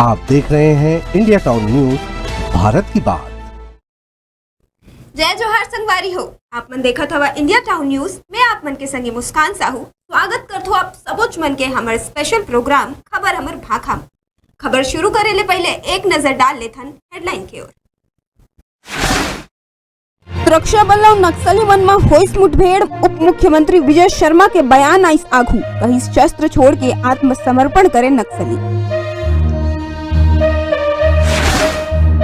आप देख रहे हैं इंडिया टाउन न्यूज, भारत की बात। जय जोहार संगवारी हो। आप मन देखत हवा इंडिया टाउन न्यूज में आप मन के संगे मुस्कान साहू स्वागत करथो आप सबोच मन के हमारे स्पेशल प्रोग्राम खबर हमर भाखा। खबर शुरू करे ले पहले एक नजर डाल लेथन हेडलाइन की ओर। सुरक्षा बल और नक्सली मन में होइस मुठभेड़। उप मुख्यमंत्री विजय शर्मा के बयान आइस आघू, कहीं शस्त्र छोड़ के आत्मसमर्पण करे नक्सली।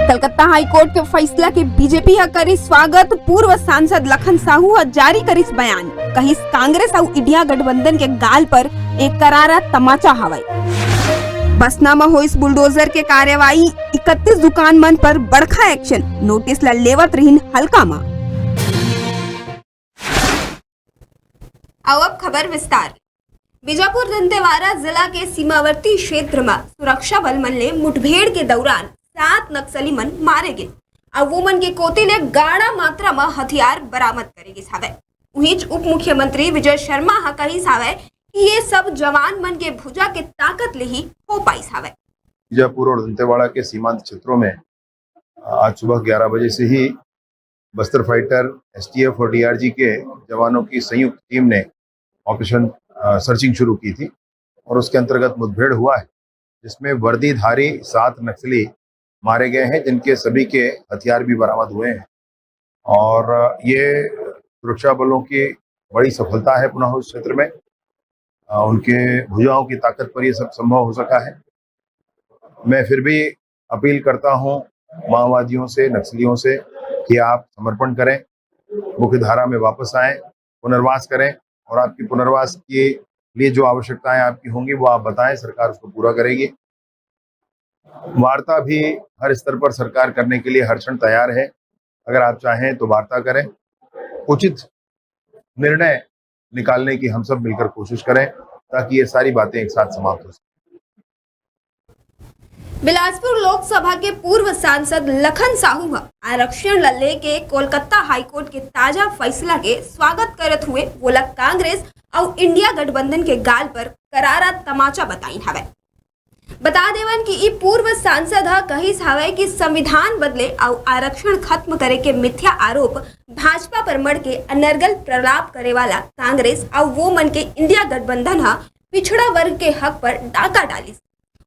कलकत्ता हाईकोर्ट के फैसला के बीजेपी हा करी स्वागत। पूर्व सांसद लखन साहू हा जारी करिस बयान, कहीं कांग्रेस और इंडिया गठबंधन के गाल पर एक करारा तमाचा हवाई। बसना में होइस बुलडोजर के कार्यवाही, 31 दुकान मन पर बड़खा एक्शन, नोटिस ला लेवत रहीन हल्का मा। अब खबर विस्तार। बीजापुर दंतेवाड़ा जिला के सीमावर्ती क्षेत्र में सुरक्षा बल मन ले मुठभेड़ के दौरान 7 नक्सली मन मारे गए और वो मन के कोती ले गाढ़ा मात्रा में हथियार बरामद करेगी सावे। वहीं उप मुख्यमंत्री विजय शर्मा हा कही सावे कि ये सब जवान मन के भुजा के ताकत ले ही हो पाई सावे। बीजापुर और दंतेवाड़ा के सीमांत क्षेत्रों में आज सुबह 11 बजे से ही बस्तर फाइटर, एसटीएफ और डीआरजी के जवानों की संयुक्त टीम ने ऑपरेशन सर्चिंग शुरू की थी और उसके अंतर्गत मुठभेड़ हुआ है, जिसमें वर्दीधारी 7 नक्सली मारे गए हैं, जिनके सभी के हथियार भी बरामद हुए हैं। और ये सुरक्षा बलों की बड़ी सफलता है पुनः उस क्षेत्र में। उनके भुजाओं की ताकत पर ये सब संभव हो सका है। मैं फिर भी अपील करता हूं माओवादियों से, नक्सलियों से कि आप समर्पण करें, मुख्य धारा में वापस आएं, पुनर्वास करें और आपकी पुनर्वास के लिए जो आवश्यकताएं आपकी होंगी वो आप बताएं, सरकार उसको पूरा करेगी। वार्ता भी हर स्तर पर सरकार करने के लिए हर क्षण तैयार है। अगर आप चाहें तो वार्ता करें, उचित निर्णय निकालने की हम सब मिलकर कोशिश करें ताकि ये सारी बातें एक साथ समाप्त हो सकें। बिलासपुर लोकसभा के पूर्व सांसद लखन साहू आरक्षण ला लेके कोलकाता हाईकोर्ट के ताजा फैसला के स्वागत करत हुए बोला कांग्रेस और इंडिया गठबंधन के गाल पर करारा तमाचा बताई हवे। बता देवन कि ई पूर्व सांसद हा कही हवे कि संविधान बदले और आरक्षण खत्म करे के मिथ्या आरोप भाजपा पर मड़ के अनर्गल प्रलाप करे वाला कांग्रेस और वो मन के इंडिया गठबंधन हा पिछड़ा वर्ग के हक पर डाका डाली,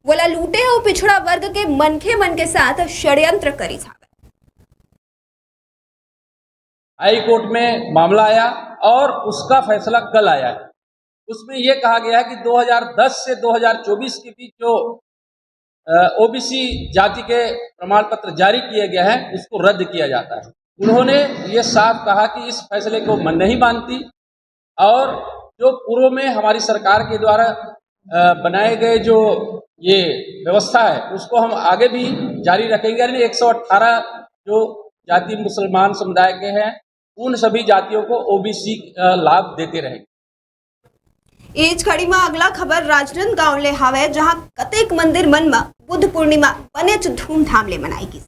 बोला लूटे और पिछड़ा वर्ग के मनखे मन के साथ षड्यंत्र करी हवे। हाई कोर्ट में मामला आया और उसका फैसला कल आया है। उसमें यह कहा गया है कि 2010 से 2024 के बीच जो ओबीसी जाति के प्रमाण पत्र जारी किए गए हैं उसको रद्द किया जाता है। उन्होंने ये साफ कहा कि इस फैसले को मैं नहीं मानती और जो पूर्व में हमारी सरकार के द्वारा बनाए गए जो ये व्यवस्था है उसको हम आगे भी जारी रखेंगे। यानी 118 जो जाति मुसलमान समुदाय के हैं उन सभी जातियों को ओबीसी लाभ देते रहेंगे। एज खड़ी में अगला खबर राजनांदगांव ले हावे, जहां कतेक मंदिर मन में बुद्ध पूर्णिमा बनेच धूमधाम ले मनाई गई।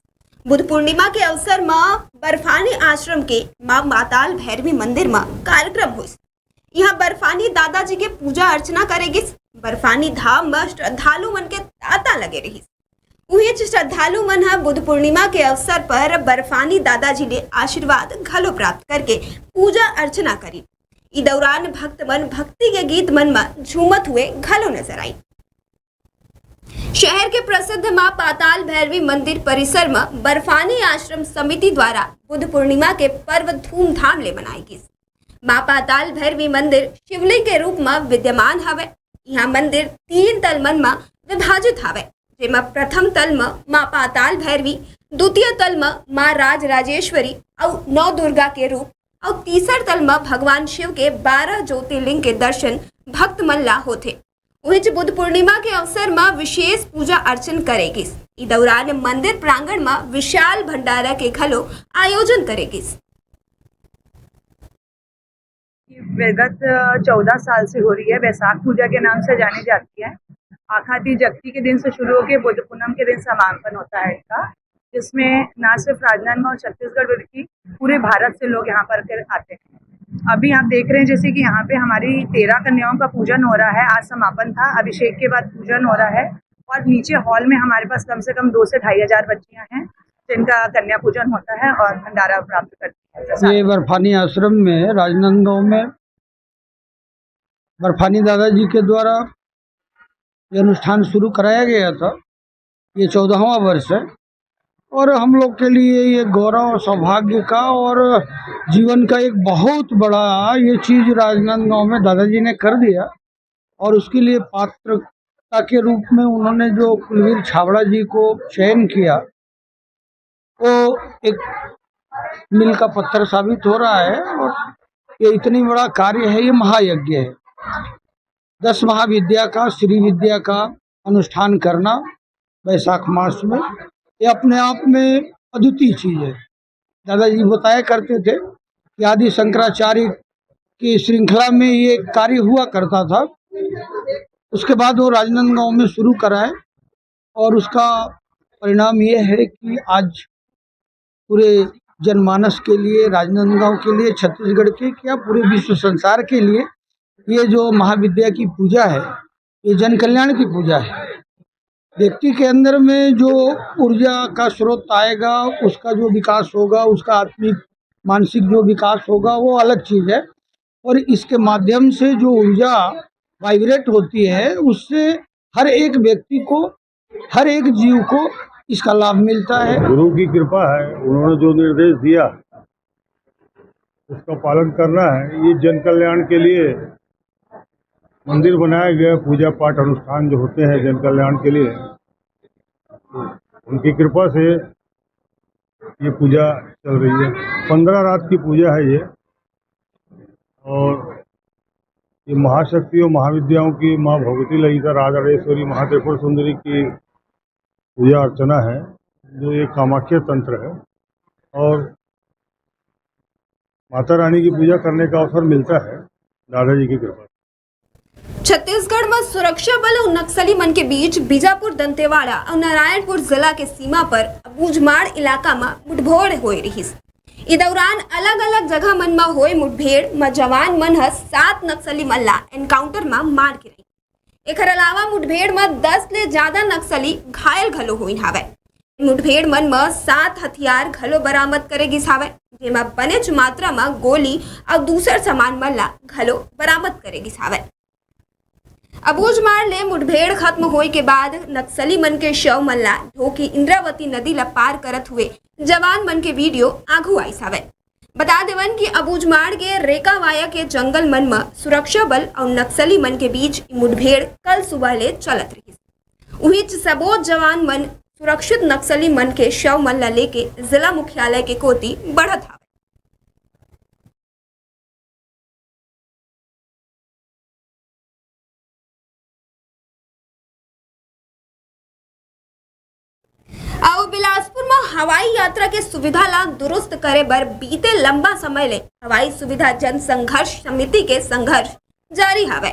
बुद्ध पूर्णिमा के अवसर में बर्फानी आश्रम के मां माताल भैरवी मंदिर में कार्यक्रम हुई। यहाँ बर्फानी दादाजी के पूजा अर्चना करेगी। बर्फानी धाम में श्रद्धालु मन के तांता लगे रही। वहीं श्रद्धालु मन हा बुद्ध पूर्णिमा के अवसर पर बर्फानी दादाजी ने आशीर्वाद घलो प्राप्त करके पूजा अर्चना करी। इस दौरान भक्त मन भक्ति के गीत मन में झूमत हुए घलो नजर आई। शहर के प्रसिद्ध मां पाताल भैरवी मंदिर परिसर में बर्फानी आश्रम समिति द्वारा बुद्ध पूर्णिमा के पर्व धूमधाम ले मनाई गई। मां पाताल भैरवी मंदिर शिवलिंग के रूप में विद्यमान हवे। यहाँ मंदिर 3 तल मन में विभाजित हवे, जेमा प्रथम तल में मां पाताल भैरवी, द्वितीय तल में मां राज राजेश्वरी और 9 दुर्गा के रूप और तीसर तल में भगवान शिव के 12 ज्योतिर्लिंग के दर्शन भक्त मन ला होते। वहीं बुद्ध पूर्णिमा के अवसर में विशेष पूजा अर्चन करेगी। इस दौरान मंदिर प्रांगण में विशाल भंडारा के घलो आयोजन करेगी। विगत 14 साल से हो रही है, वैशाख पूजा के नाम से जानी जाती है। आखाती जगती के दिन से शुरू होकर बुद्ध पूनम के दिन समापन होता है इसका, जिसमें न सिर्फ राजनांदगांव और छत्तीसगढ़ बल्कि पूरे भारत से लोग यहाँ पर आते हैं। अभी आप देख रहे हैं जैसे कि यहाँ पे हमारी 13 कन्याओं का पूजन हो रहा है। आज समापन था, अभिषेक के बाद पूजन हो रहा है और नीचे हॉल में हमारे पास कम से कम 2 से 2,500 बच्चियां हैं जिनका कन्या पूजन होता है और भंडारा प्राप्त करती है। ये बर्फानी आश्रम में राजनांदगांव में बर्फानी दादाजी के द्वारा ये अनुष्ठान शुरू कराया गया था। ये 14वां वर्ष है और हम लोग के लिए ये गौरव सौभाग्य का और जीवन का एक बहुत बड़ा ये चीज़ राजनांदगांव में दादाजी ने कर दिया। और उसके लिए पात्रता के रूप में उन्होंने जो कुलवीर छाबड़ा जी को चयन किया वो एक मील का पत्थर साबित हो रहा है। और ये इतनी बड़ा कार्य है, ये महायज्ञ है। 10 महाविद्या का श्री विद्या का अनुष्ठान करना वैशाख मास में, ये अपने आप में अद्वितीय चीज़ है। दादाजी बताया करते थे कि आदि शंकराचार्य की श्रृंखला में ये कार्य हुआ करता था। उसके बाद वो राजनांदगांव में शुरू कराए और उसका परिणाम ये है कि आज पूरे जनमानस के लिए, राजनांदगांव के लिए, छत्तीसगढ़ के क्या पूरे विश्व संसार के लिए ये जो महाविद्या की पूजा है ये जन कल्याण की पूजा है। व्यक्ति के अंदर में जो ऊर्जा का स्रोत आएगा, उसका जो विकास होगा, उसका आत्मिक मानसिक जो विकास होगा वो अलग चीज़ है। और इसके माध्यम से जो ऊर्जा वाइब्रेट होती है उससे हर एक व्यक्ति को, हर एक जीव को इसका लाभ मिलता है। गुरु की कृपा है, उन्होंने जो निर्देश दिया उसका पालन करना है। ये जन कल्याण के लिए मंदिर बनाया गया, पूजा पाठ अनुष्ठान जो होते हैं जन कल्याण के लिए, उनकी कृपा से ये पूजा चल रही है। 15 रात की पूजा है ये। और ये महाशक्ति और महाविद्याओं की माँ भगवती ललिता राजराजेश्वरी महात्रिपुर सुंदरी की पूजा अर्चना है, जो एक कामाख्या तंत्र है। और माता रानी की पूजा करने का अवसर मिलता है दादाजी की कृपा। छत्तीसगढ़ में सुरक्षा बल और नक्सली मन के बीच बीजापुर, दंतेवाड़ा और नारायणपुर जिला के सीमा पर अबूझमाड़ इलाका में मुठभेड़ होए रही। इस दौरान अलग अलग जगह मन में होए मुठभेड़ में जवान मन 7 नक्सली मन ला एनकाउंटर में मार गिराई। एकर अलावा मुठभेड़ में 10 ले ज्यादा नक्सली घायल घलो हुई हावे। मुठभेड़ मन में 7 हथियार घलो बरामद करे गिस हावे, जेमा बनेच मात्रा में गोली और दूसर सामान मन ला घलो बरामद करे गिस हावे। अबूझमाड़ ले मुठभेड़ खत्म होए के बाद नक्सली मन के शव मन ला ढोकी इंद्रावती नदी ला पार करत हुए जवान मन के वीडियो आगू आइस हावे। बता देवन कि अबूझमाड़ के रेकावाया के जंगल मन में सुरक्षा बल और नक्सली मन के बीच मुठभेड़ कल सुबह ले चलत रही। वहीं सबोत जवान मन सुरक्षित नक्सली मन के शव मन ला लेके जिला मुख्यालय के कोती बढ़त हावे। और बिलासपुर में हवाई यात्रा के सुविधा ला दुरुस्त करे बर बीते लंबा समय ले हवाई सुविधा जन संघर्ष समिति के संघर्ष जारी हावे।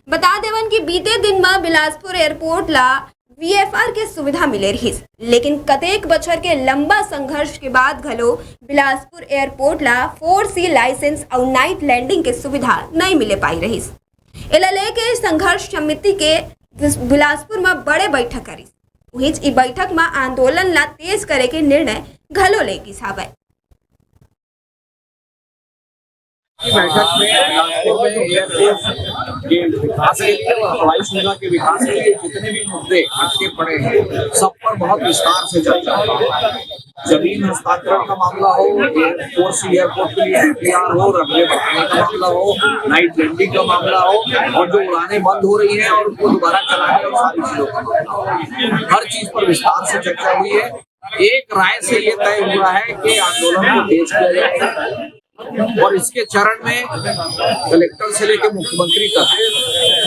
बता देवन कि बीते दिन में बिलासपुर एयरपोर्ट ला VFR के सुविधा मिले रही, लेकिन कतेक बछर के लंबा संघर्ष के बाद घलो बिलासपुर एयरपोर्ट ला 4C लाइसेंस और नाइट लैंडिंग के सुविधा नहीं मिले पाई रही। एला लेके संघर्ष समिति के बिलासपुर में बड़े बैठक करी। वहीं इस बैठक में आंदोलन ला तेज करे के निर्णय घलो लेगी हावे। बैठक में बिलासपुर में एयरपोर्ट के विकास के लिए और हवाई सुविधा के विकास के लिए जितने भी मुद्दे अटके पड़े हैं सब पर बहुत विस्तार से चर्चा हुई। जमीन हस्तांतरण का मामला हो, 4C एयरपोर्ट के लिए FAR हो, रनवे बढ़ाने का मामला हो, नाइट लैंडिंग का मामला हो, और जो उड़ानें बंद हो रही है और उनको दोबारा चलाने और सारी चीजों का मामला हो, हर चीज पर विस्तार से चर्चा हुई है। एक राय से ये तय हुआ है कि आंदोलन को तेज किया जाएगा और इसके चरण में कलेक्टर से लेकर मुख्यमंत्री तक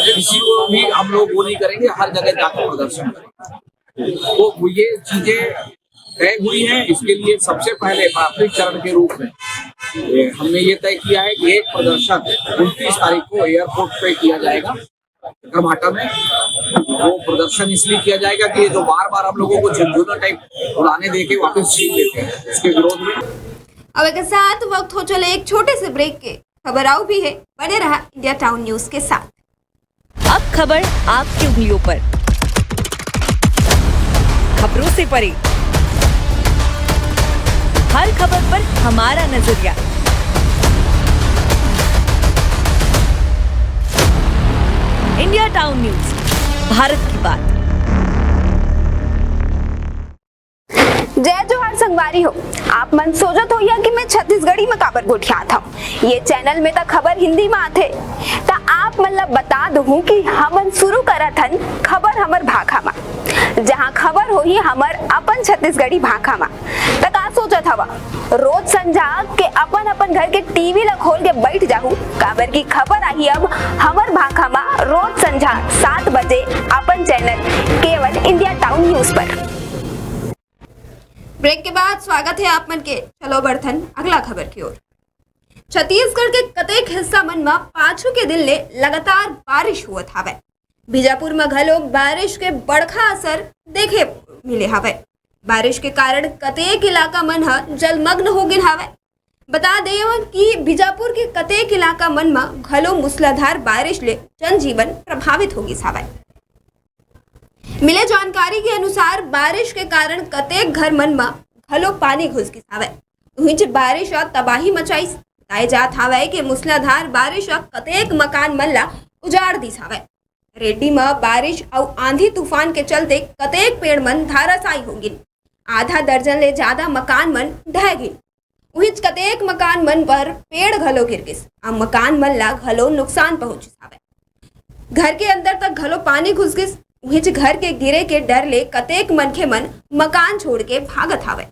किसी को भी हम लोग वो नहीं करेंगे, हर जगह जाकर प्रदर्शन करेंगे। तो ये चीजें तय हुई है। इसके लिए सबसे पहले प्राथमिक चरण के रूप में हमने ये तय किया है कि एक प्रदर्शन 29 तारीख को एयरपोर्ट पे किया जाएगा भाटा में। वो प्रदर्शन इसलिए किया जाएगा कि जो बार बार हम लोगों को झुंझुना टाइप उड़ाने देके वापस छीन लेते हैं, उसके विरोध में। अब एक साथ वक्त हो चले एक छोटे से ब्रेक के। खबर आओ भी है, बने रहा इंडिया टाउन न्यूज के साथ। अब खबर आपकी उंगलियों पर, खबरों से परे, हर खबर पर हमारा नजरिया। इंडिया टाउन न्यूज, भारत की बात। जय जोहार संगवारी हो। आप मन सोचत हो या कि मैं छत्तीसगढ़ी में काबर गोठिया था। ये चैनल में तो खबर हिंदी में आथे, ता आप मन ला बता दूं कि हमन शुरू करत हन खबर हमर भाखा में, जहां खबर होही हमर अपन छत्तीसगढ़ी भाखा में। ता का सोचत हवा रोज संझा के अपन अपन घर के टीवी ला खोल के बैठ जाहू, काबर की खबर आई अब हमर भाखा में रोज संझा 7 बजे अपन चैनल केवल इंडिया टाउन न्यूज पर। ब्रेक के बाद स्वागत है आप मन के। चलो बढ़थन अगला खबर की ओर। छत्तीसगढ़ के कतेक हिस्सा मन में पाछू के दिन ले लगातार बारिश हुआ हवे। बीजापुर में घलो बारिश के बड़खा असर देखे मिले हवे। बारिश के कारण कतेक इलाका मन ह जलमग्न हो गए हवे। बता दें कि बीजापुर के कतेक इलाका मन में घलो मूसलाधार बारिश ले जनजीवन प्रभावित हो गई हवे। मिले जानकारी के अनुसार बारिश के कारण कतेक घर मन में घलो पानी घुस गई हवे। उहिंच बारिश और तबाही मचाई। बताए जात हवे कि मूसलाधार बारिश और कतेक मकान मन ला उजाड़ दिस हवे। रेड्डी में बारिश और आंधी तूफान के चलते कतेक पेड़ मन धाराशायी हो गिन। आधा दर्जन ले ज्यादा मकान मन ढह गिन। उहिंच कतेक मकान मन पर पेड़ घलो गिर गिस और मकान मन ला घलो नुकसान पहुंचिस हवे। घर के अंदर तक घलो पानी घुस गिस। उहिंच घर के गिरे के डर ले कतेक मनखे मन मकान छोड़ के भागत हवे।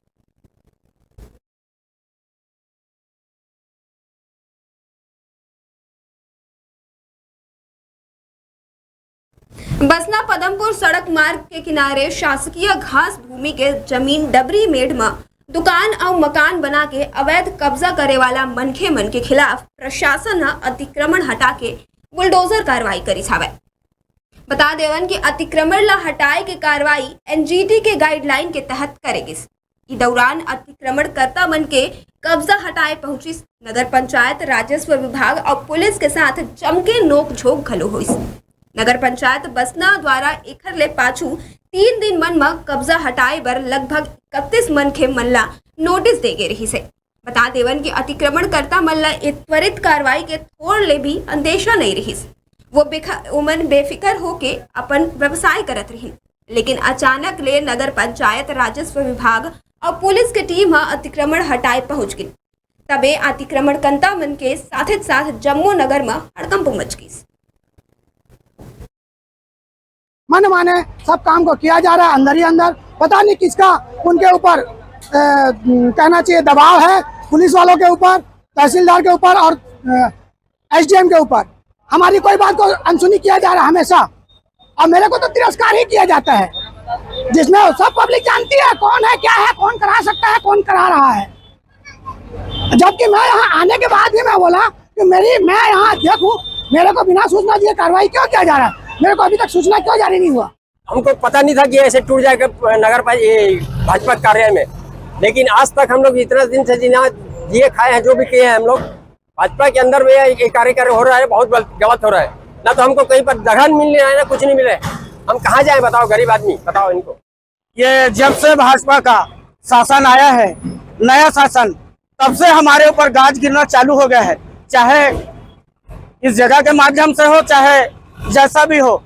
बसना पदमपुर सड़क मार्ग के किनारे शासकीय घास भूमि के जमीन डबरी मेड़ में दुकान और मकान बना के अवैध कब्जा करे वाला मनखे मन के खिलाफ प्रशासन ने अतिक्रमण हटा के बुलडोजर कार्रवाई करी हवे। बता देवन कि अतिक्रमण ला हटाए के कार्रवाई एनजीटी के गाइडलाइन के तहत करेगिस। इस दौरान अतिक्रमणकर्ता मन के कब्जा हटाए पहुंचिस। नगर पंचायत, राजस्व विभाग और पुलिस के साथ जमके नोक झोंक घलो होइस। नगर पंचायत बसना द्वारा एखर ले पाछू 3 दिन मन में कब्जा हटाए बर लगभग 31 मनखे मन ला नोटिस दे गे रही है। बता देवन कि अतिक्रमणकर्ता मन ला त्वरित कार्रवाई के थोड़ ले भी अंदेशा नहीं रही। वो मन बेफिक्र होके अपन व्यवसाय करत रही, लेकिन अचानक ले नगर पंचायत, राजस्व विभाग और पुलिस के टीम अतिक्रमण हटाए पहुंच गई। तबे अतिक्रमणकर्ता मन के साथ जम्मू नगर में हड़कंप मच गई। मन माने सब काम को किया जा रहा है अंदर ही अंदर। पता नहीं किसका उनके ऊपर कहना चाहिए दबाव है, पुलिस वालों के ऊपर, तहसीलदार के ऊपर और एसडीएम के ऊपर। हमारी कोई बात को अनसुनी किया जा रहा है हमेशा, और मेरे को तो तिरस्कार ही किया जाता है, जिसमें सब पब्लिक जानती है कौन है, क्या है, कौन करा सकता है, कौन करा रहा है। जबकि मैं यहाँ आने के बाद भी मैं बोला कि मैं यहाँ अध्यक्ष हूँ, मेरे को बिना सूचना दिए कार्रवाई क्यों किया जा रहा है, मेरे को अभी तक सूचना क्यों जारी नहीं हुआ। हमको पता नहीं था कि ऐसे टूट जाएगा नगर भाजपा कार्यालय में, लेकिन आज तक हम लोग इतना दिन से जिए खाए हैं, जो भी किए हैं हम लोग, भाजपा के अंदर में ये कार्य हो रहा है, बहुत गलत हो रहा है। ना तो हमको कहीं पर जगह मिल रहा है, ना कुछ नहीं मिल रहा है। हम कहाँ जाए बताओ, गरीब आदमी, बताओ इनको। ये जब से भाजपा का शासन आया है, नया शासन, तब से हमारे ऊपर गाज गिरना चालू हो गया है। चाहे इस जगह के माध्यम से हो, चाहे जैसा भी हो,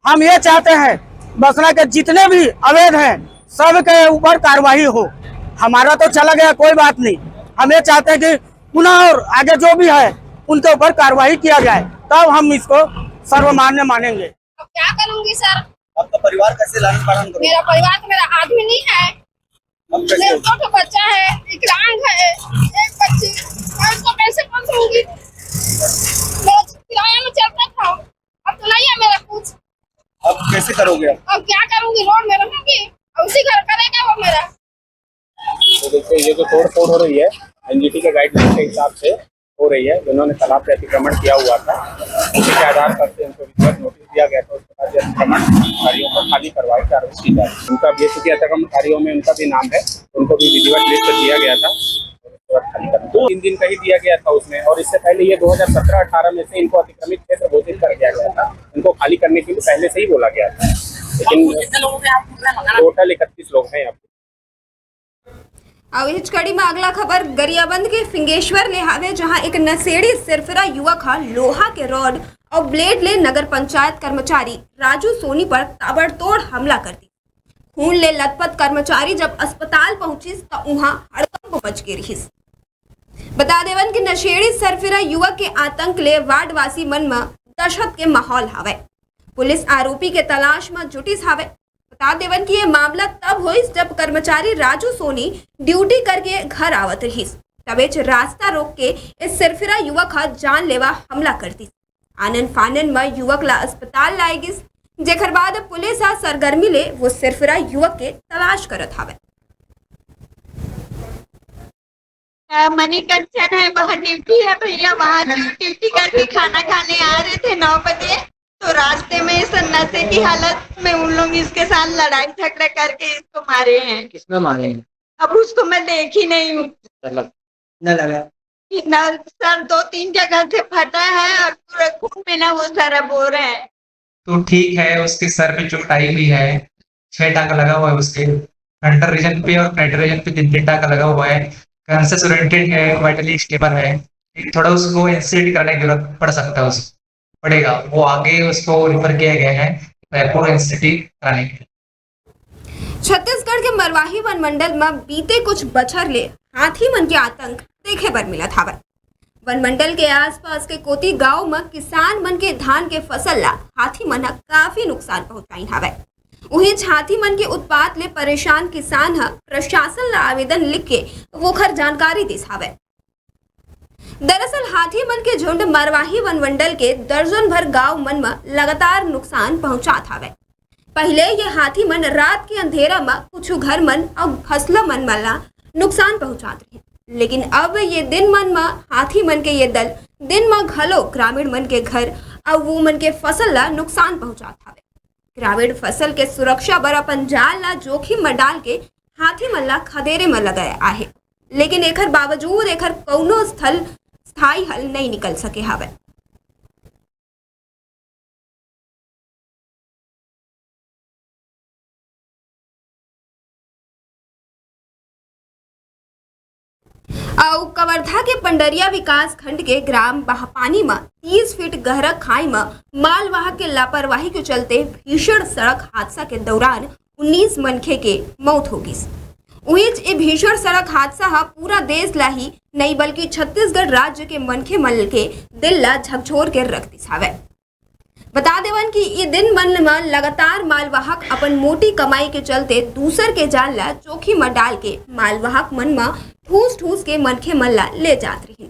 हम ये चाहते हैं बसना के जितने भी अवैध हैं सब के ऊपर कार्रवाई हो। हमारा तो चला गया, कोई बात नहीं, हम ये चाहते हैं कि पुनः और आगे जो भी है उनके ऊपर कार्रवाई किया जाए, तब हम इसको सर्वमान्य मानेंगे। अब क्या करूंगी सर? आपका परिवार कैसे लालन पालन करोगे? मेरा परिवार तो मेरा आदमी नहीं है, मेरे 2 बच्चा है, विकलांग है, एक बच्ची, मैं इसको कैसे पालूंगी? मेरा किराया में चलता था, अब तो नहीं है मेरा कुछ। अब कैसे करोगे? अब क्या करूंगी? रोड में रहूंगी, उसी घर करेगा वो मेरा। तो देखिए, ये जो तोड़ फोड़ हो रही है एनजीटी के गाइडलाइन के हिसाब से हो रही है। जिन्होंने तालाब पे अतिक्रमण किया हुआ था, उसी के आधार पर से उनको रिश्वत नोटिस दिया गया था। उसके बाद अतिक्रमणकारियों को खाली करवाई कार्रवाई की जाए। उनका भी, चूंकि अतिक्रमणकारियों में उनका भी नाम है, उनको भी विधिवत लिस्ट दिया गया था। 3 दिन का ही दिया गया था उसमें, और इससे पहले ये 2017-18 में से इनको अतिक्रमित क्षेत्र घोषित कर दिया गया था। इनको खाली करने के लिए पहले से ही बोला गया था। लेकिन टोटल 31 लोग हैं यहाँ पे। अब इस कड़ी में अगला खबर गरियाबंद के फिंगेश्वर ले हावे, जहां एक नशेड़ी सिरफिरा युवक हा लोहा के रॉड और ब्लेड ले नगर पंचायत कर्मचारी राजू सोनी पर ताबड़तोड़ हमला कर दी। खून ले लथपथ कर्मचारी जब अस्पताल पहुंचिस तो वहां हड़कंप मच गई रहीस। बता देवन कि नशेड़ी सरफिरा युवक के आतंक ले वार्डवासी मन में दहशत के माहौल हावे। पुलिस आरोपी के तलाश में जुटिस हावे। बता देवन कि ये मामला तब हुई जब कर्मचारी राजू सोनी ड्यूटी करके घर आवत रहीस, तबे रास्ता रोक के इस सिरफिरा युवक हा जानलेवा हमला कर दी। आनन फानन में युवक ला अस्पताल लाई गिस, जेकर बाद पुलिस आ सरगर्मी ले वो सिरफिरा युवक के तलाश करत हावे। मणिकंचन है, वहाँ ड्यूटी है भैया, वहाँ ड्यूटी करके खाना खाने आ रहे थे 9 बजे, तो रास्ते में इस नशे की हालत में उन लोग इसके साथ लड़ाई झगड़ा करके इसको मारे हैं। किसने मारे हैं? अब उसको मैं देखी नहीं हूँ। न लगा ना सर, 2-3 जगह से फटा है और पूरा खून में ना वो सारा बोर है। तो ठीक है, उसके सर पे चोट आई हुई है, 6 टाका लगा हुआ है उसके फ्रंटल रीजन पे और फ्रंटल रीजन पे 3 टाका लगा हुआ है। कॉन्शियस ओरिएंटेड है, वाइटली स्टेबल है। थोड़ा उसको इंसिडेंट करने की जरूरत पड़ सकता है, उसको पड़ेगा, वो आगे उसको रिफर किया गया है रायपुर इंस्टीट्यूट कराने के लिए। छत्तीसगढ़ के मरवाही वन मंडल में बीते कुछ बछर ले हाथी मन के आतंक देखे बर मिला था। वन मंडल के आसपास के कोती गांव में किसान मन के धान के फसल ला हाथी मन काफी नुकसान पहुंचाई हावे। वहीं हाथी मन के उत्पात ले परेशान किसान ह प्रशासन ला आवेदन लिख के वोखर जानकारी दिस हावे। दरअसल हाथी मन के झुंड मरवाही वन मंडल के दर्जन भर गांव मन में लगातार नुकसान पहुंचात हावे। पहले ये हाथी मन रात के अंधेरा में कुछ घर मन और फसलों मन ला नुकसान पहुंचात रहे, लेकिन अब ये दिन मन में हाथी मन के ये दल दिन में घलो ग्रामीण मन के घर और वो मन के फसल ला नुकसान पहुंचात हावे। ग्रामीण फसल के सुरक्षा बर अपन जाल ला जोखिम में डाल के हाथी मन ला खदेरे में लगाया आहे, लेकिन एकर बावजूद एकर कौनो स्थायी हल नहीं निकल सके हावे। और कवर्धा के पंडरिया विकास खंड के ग्राम बहपानी में 30 फीट गहरा खाई में मालवाहक के लापरवाही के चलते भीषण सड़क हादसा के दौरान 19 मनखे के मौत हो गई। वहीं भीषण सड़क हादसा हा पूरा देश ला ही नहीं बल्कि छत्तीसगढ़ राज्य के मनखे मल के दिल ला झकझोर के रख दिस हावे। बता देवन कि ये दिन मन में लगातार मालवाहक अपन मोटी कमाई के चलते दूसर के जाल ला जोखिम में डाल के मालवाहक मन में ठूस ठूस के मनखे मन ला ले जात रही।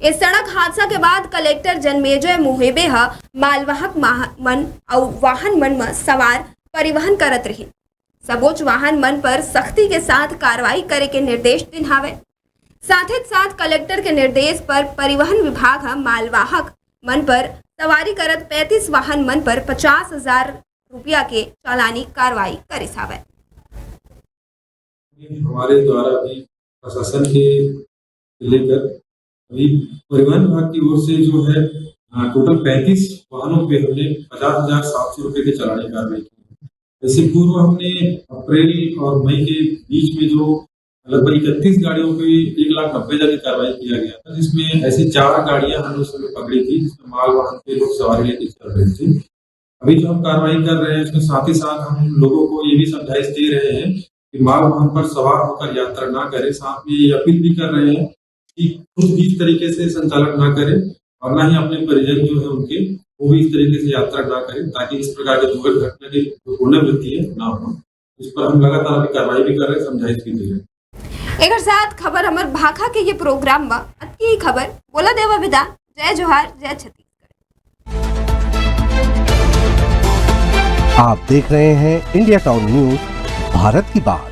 इस सड़क हादसा के बाद कलेक्टर जन्मेजय मोहेबे हा मालवाहक मन और वाहन मन में सवार परिवहन करत रही। सबोच वाहन मन पर सख्ती के साथ कार्रवाई करे के निर्देश दिन हावे। साथ ही साथ कलेक्टर के निर्देश पर परिवहन विभाग मालवाहक मन पर सवारी करत 35 वाहन मन पर 50,000 रुपया के चालानी कार्रवाई करिस हावे। हमारे द्वारा भी प्रशासन के लेकर अभी परिवहन विभाग की ओर से जो है टोटल 35 वाहनों पे हमने 50,700 रुपये के चालानी कार्रवाई की। इससे पूर्व हमने अप्रैल और मई के बीच में जो लगभग 31 गाड़ियों पे 1,90,000 की कार्रवाई किया गया था, जिसमें ऐसी 4 गाड़ियां हमने उस समय पकड़ी थी जिसमें माल वाहन पे लोग सवारी लेके चल रहे थे। अभी जो हम कार्रवाई कर रहे हैं उसमें साथ ही साथ हम लोगों को ये भी समझाइश दे रहे हैं कि माल वाहन पर सवार होकर यात्रा ना करें। साथ में ये अपील भी कर रहे हैं कि खुद भी इस तरीके से संचालन ना करें और ना ही अपने परिजन जो है उनके वो भी इस तरीके से यात्रा ना करें, ताकि इस प्रकार के दुर्घटना की जो पुनरावृत्ति है ना हो। इस पर हम लगातार अभी कार्रवाई भी कर रहे हैं, समझाइश भी दे रहे हैं। एक साथ खबर हमार भाखा के ये प्रोग्राम में अतकी खबर बोला देवा विदा। जय जोहार, जय छत्तीसगढ़। आप देख रहे हैं इंडिया टाउन न्यूज, भारत की बात।